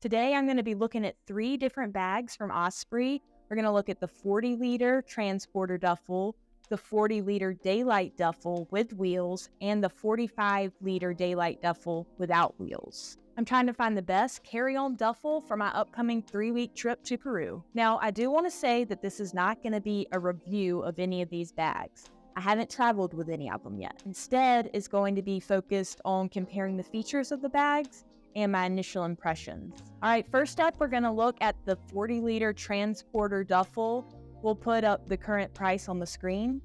Today, I'm going to be looking at 3 different bags from Osprey. We're going to look at the 40-liter Transporter duffel, the 40-liter Daylight duffel with wheels, and the 45-liter Daylight duffel without wheels. I'm trying to find the best carry-on duffel for my upcoming 3-week trip to Peru. Now, I do want to say that this is not going to be a review of any of these bags. I haven't traveled with any of them yet. Instead, it's going to be focused on comparing the features of the bags and my initial impressions. All right, first up, we're going to look at the 40-liter Transporter duffel. We'll put up the current price on the screen.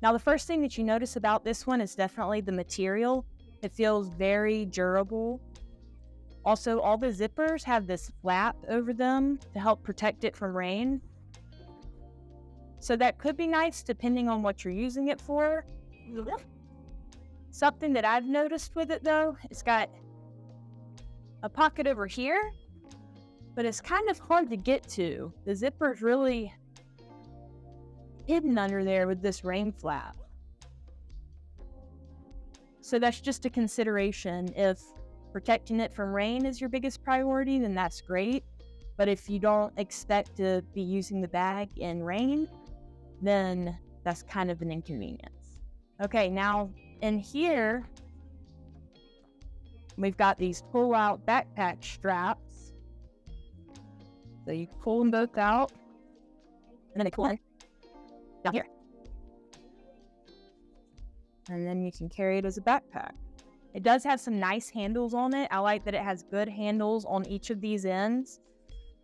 Now, the first thing that you notice about this one is definitely the material. It feels very durable. Also, all the zippers have this flap over them to help protect it from rain. So that could be nice depending on what you're using it for. Something that I've noticed with it though, it's got a pocket over here, but it's kind of hard to get to. The zipper's really hidden under there with this rain flap. So that's just a consideration. If protecting it from rain is your biggest priority, then that's great. But if you don't expect to be using the bag in rain, then that's kind of an inconvenience. Okay, now in here, we've got these pull-out backpack straps. So you pull them both out, and then they pull in down here. And then you can carry it as a backpack. It does have some nice handles on it. I like that it has good handles on each of these ends.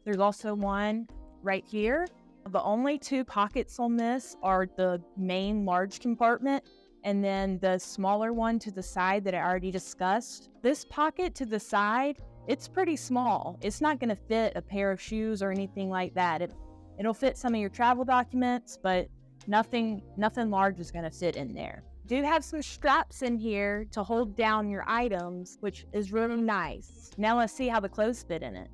There's also one right here. The only 2 pockets on this are the main large compartment and then the smaller one to the side that I already discussed. This pocket to the side, it's pretty small. It's not going to fit a pair of shoes or anything like that. It'll fit some of your travel documents, but nothing large is going to fit in there. Do have some straps in here to hold down your items, which is really nice. Now let's see how the clothes fit in it.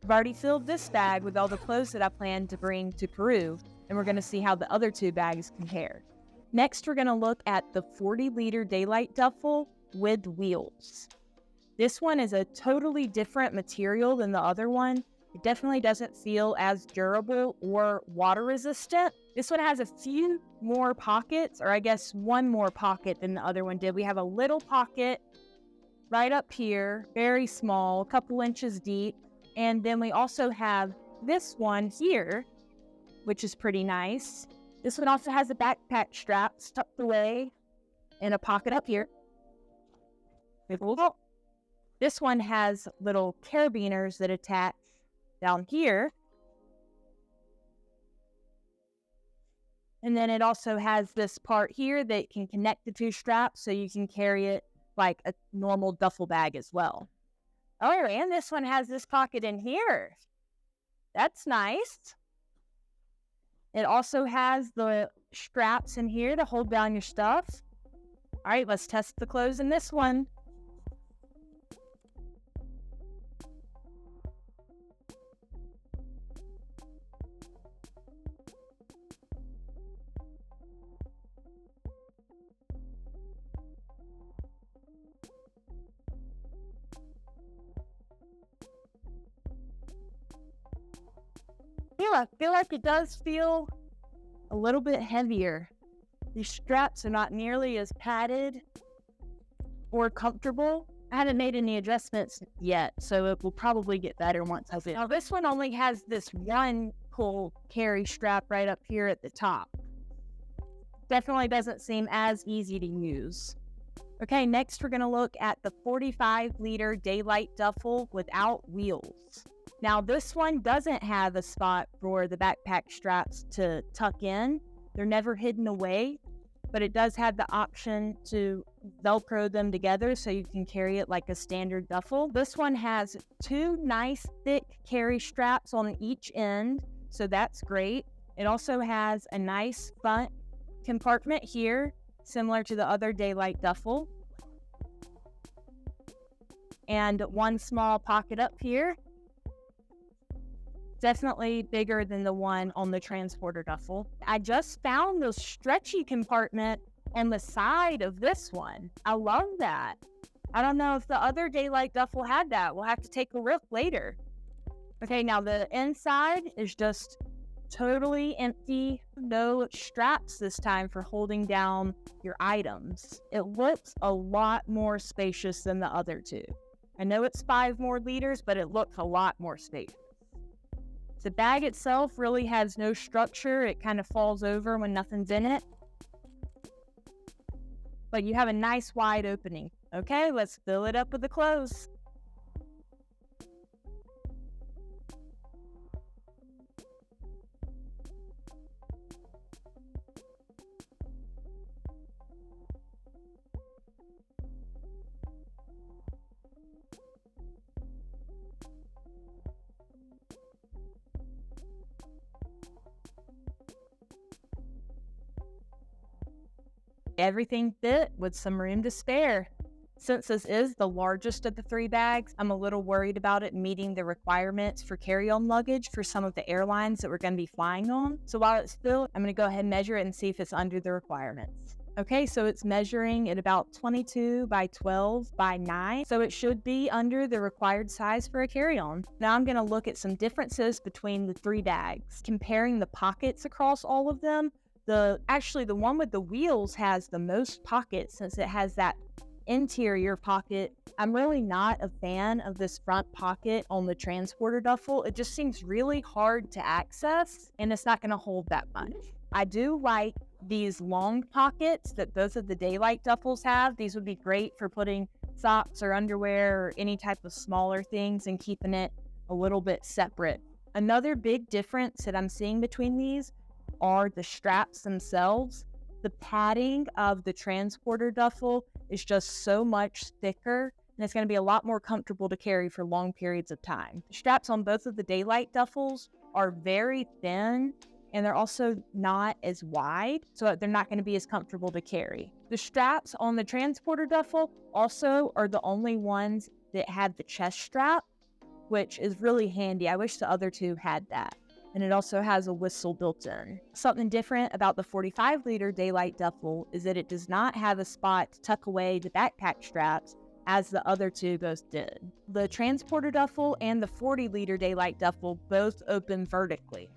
I've already filled this bag with all the clothes that I plan to bring to Peru, and we're going to see how the other 2 bags compare. Next, we're going to look at the 40-liter Daylight duffel with wheels. This one is a totally different material than the other one. It definitely doesn't feel as durable or water resistant. This one has a few more pockets, or I guess one more pocket than the other one did. We have a little pocket right up here, very small, a couple inches deep. And then we also have this one here, which is pretty nice. This one also has a backpack strap tucked away in a pocket up here. This one has little carabiners that attach down here. And then it also has this part here that can connect the 2 straps so you can carry it like a normal duffel bag as well. Oh, and this one has this pocket in here. That's nice. It also has the straps in here to hold down your stuff. All right, let's test the clothes in this one. I feel like it does feel a little bit heavier. These straps are not nearly as padded or comfortable. I haven't made any adjustments yet, so it will probably get better once I do. Now, this one only has this one pull carry strap right up here at the top. Definitely doesn't seem as easy to use. Okay, next we're going to look at the 45-liter Daylight duffel without wheels. Now, this one doesn't have a spot for the backpack straps to tuck in. They're never hidden away, but it does have the option to Velcro them together so you can carry it like a standard duffel. This one has 2 nice thick carry straps on each end, so that's great. It also has a nice front compartment here, similar to the other Daylight duffel. And one small pocket up here. Definitely bigger than the one on the transporter duffel. I just found the stretchy compartment on the side of this one. I love that. I don't know if the other Daylight duffel had that. We'll have to take a look later. Okay, now the inside is just totally empty. No straps this time for holding down your items. It looks a lot more spacious than the other two. I know it's 5 more liters, but it looks a lot more spacious. The bag itself really has no structure. It kind of falls over when nothing's in it. But you have a nice wide opening. Okay, let's fill it up with the clothes. Everything fit with some room to spare. Since this is the largest of the 3 bags, I'm a little worried about it meeting the requirements for carry-on luggage for some of the airlines that we're going to be flying on. So while it's filled, I'm going to go ahead and measure it and see if it's under the requirements. Okay, so it's measuring at about 22 by 12 by 9, so it should be under the required size for a carry-on. Now I'm going to look at some differences between the 3 bags, comparing the pockets across all of them. Actually, the one with the wheels has the most pockets since it has that interior pocket. I'm really not a fan of this front pocket on the transporter duffel. It just seems really hard to access, and it's not going to hold that much. I do like these long pockets that both of the Daylight duffels have. These would be great for putting socks or underwear or any type of smaller things and keeping it a little bit separate. Another big difference that I'm seeing between these are the straps themselves. The padding of the transporter duffel is just so much thicker, and it's going to be a lot more comfortable to carry for long periods of time. The straps on both of the Daylight duffels are very thin, and they're also not as wide, so they're not going to be as comfortable to carry. The straps on the transporter duffel also are the only ones that have the chest strap, which is really handy. I wish the other 2 had that. And it also has a whistle built in. Something different about the 45-liter Daylight duffel is that it does not have a spot to tuck away the backpack straps as the other 2 both did. The transporter duffel and the 40-liter Daylight duffel both open vertically,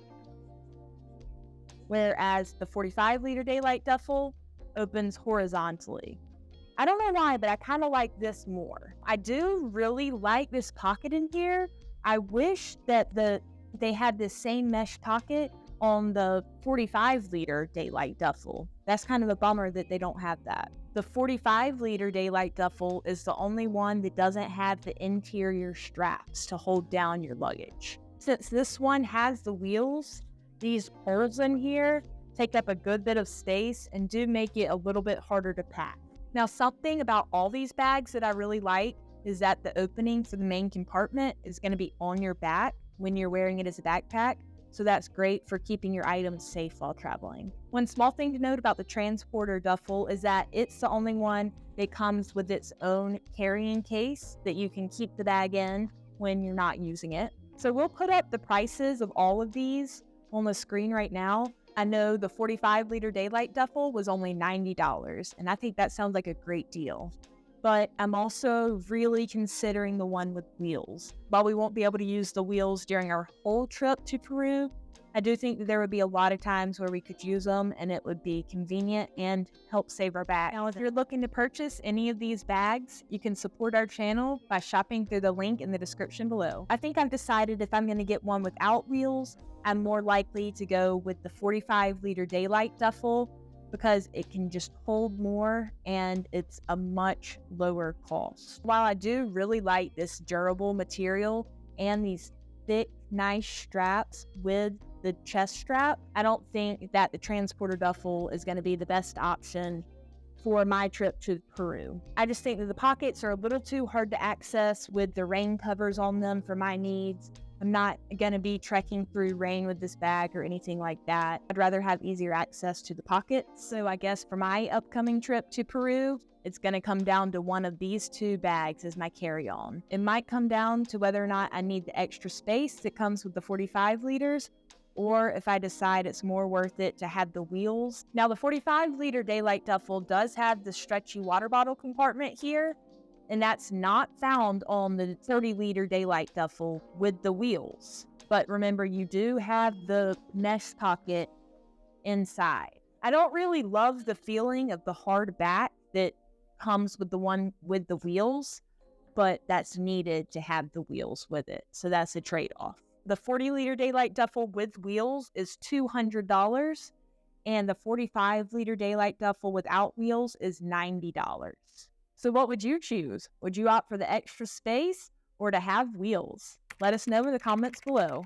whereas the 45-liter Daylight duffel opens horizontally. I don't know why, but I kind of like this more. I do really like this pocket in here. I wish that they had this same mesh pocket on the 45-liter Daylight duffel. That's kind of a bummer that they don't have that. The 45-liter Daylight duffel is the only one that doesn't have the interior straps to hold down your luggage. Since this one has the wheels, these holes in here take up a good bit of space and do make it a little bit harder to pack. Now, something about all these bags that I really like is that the opening for the main compartment is going to be on your back when you're wearing it as a backpack, so that's great for keeping your items safe while traveling. One small thing to note about the transporter duffel is that it's the only one that comes with its own carrying case that you can keep the bag in when you're not using it. So we'll put up the prices of all of these on the screen right now. I know the 45-liter Daylight duffel was only $90, and I think that sounds like a great deal. But I'm also really considering the one with wheels. While we won't be able to use the wheels during our whole trip to Peru, I do think that there would be a lot of times where we could use them and it would be convenient and help save our bag. Now, if you're looking to purchase any of these bags, you can support our channel by shopping through the link in the description below. I think I've decided if I'm going to get one without wheels, I'm more likely to go with the 45-liter Daylight duffel because it can just hold more and it's a much lower cost. While I do really like this durable material and these thick, nice straps with the chest strap, I don't think that the transporter duffel is going to be the best option for my trip to Peru. I just think that the pockets are a little too hard to access with the rain covers on them for my needs. I'm not going to be trekking through rain with this bag or anything like that. I'd rather have easier access to the pockets. So I guess for my upcoming trip to Peru, it's going to come down to one of these 2 bags as my carry-on. It might come down to whether or not I need the extra space that comes with the 45 liters, or if I decide it's more worth it to have the wheels. Now, the 45-liter Daylight duffel does have the stretchy water bottle compartment here, and that's not found on the 30-liter Daylight duffel with the wheels. But remember, you do have the mesh pocket inside. I don't really love the feeling of the hard back that comes with the one with the wheels, but that's needed to have the wheels with it. So that's a trade-off. The 40-liter Daylight duffel with wheels is $200, and the 45-liter Daylight duffel without wheels is $90. So what would you choose? Would you opt for the extra space or to have wheels? Let us know in the comments below.